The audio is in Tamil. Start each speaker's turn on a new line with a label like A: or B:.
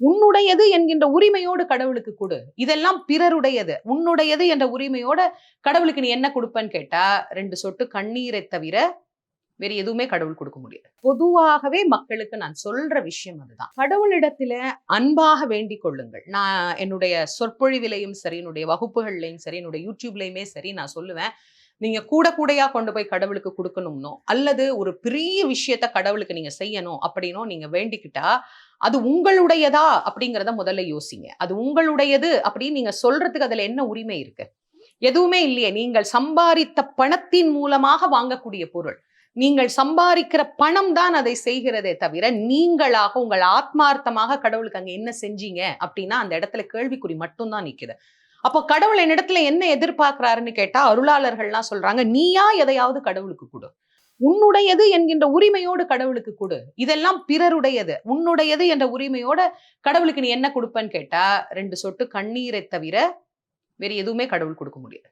A: உன்னுடையது என்கின்ற உரிமையோடு கடவுளுக்கு கொடு. இதெல்லாம் பிறருடையது. உன்னுடையது என்ற உரிமையோட கடவுளுக்கு நீ என்ன குடுப்பன்னு கேட்டா, 2 சொட்டு கண்ணீரை தவிர வேற எதுவுமே கடவுள் கொடுக்க முடியாது. பொதுவாகவே மக்களுக்கு நான் சொல்ற விஷயம் அதுதான். கடவுளிடத்தில அன்பாக வேண்டிக் கொள்ளுங்கள். நான் என்னுடைய சொற்பொழிவிலையும் சரி, என்னுடைய வகுப்புகள்லையும் சரி, என்னுடைய யூடியூப்லயுமே சரி நான் சொல்லுவேன். நீங்க கூடையா கொண்டு போய் கடவுளுக்கு குடுக்கணும்னோ, அல்லது ஒரு பெரிய விஷயத்த கடவுளுக்கு நீங்க செய்யணும் அப்படின்னோ நீங்க வேண்டிக்கிட்டா, அது உங்களுடையதா அப்படிங்கிறத முதல்ல யோசிங்க. அது உங்களுடையது அப்படின்னு நீங்க சொல்றதுக்கு அதுல என்ன உரிமை இருக்கு? எதுவுமே இல்லையே. நீங்கள் சம்பாரித்த பணத்தின் மூலமாக வாங்கக்கூடிய பொருள். நீங்கள் சம்பாதிக்கிற பணம் தான் அதை செய்கிறதே தவிர, நீங்களாக உங்கள் ஆத்மார்த்தமாக கடவுளுக்கு அங்க என்ன செஞ்சீங்க அப்படின்னா, அந்த இடத்துல கேள்விக்குறி மட்டும் தான் நிக்குது. அப்போ கடவுள் என்னிடத்துல என்ன எதிர்பார்க்கிறாருன்னு கேட்டா, அருளாளர்கள்லாம் சொல்றாங்க, நீயா எதையாவது கடவுளுக்கு குடு. உன்னுடையது என்கின்ற உரிமையோடு கடவுளுக்கு கொடு. இதெல்லாம் பிறருடையது. உன்னுடையது என்ற உரிமையோட கடவுளுக்கு நீ என்ன குடுப்பன்னு கேட்டா, 2 சொட்டு கண்ணீரை தவிர வேற எதுவுமே கடவுள் கொடுக்க முடியாது.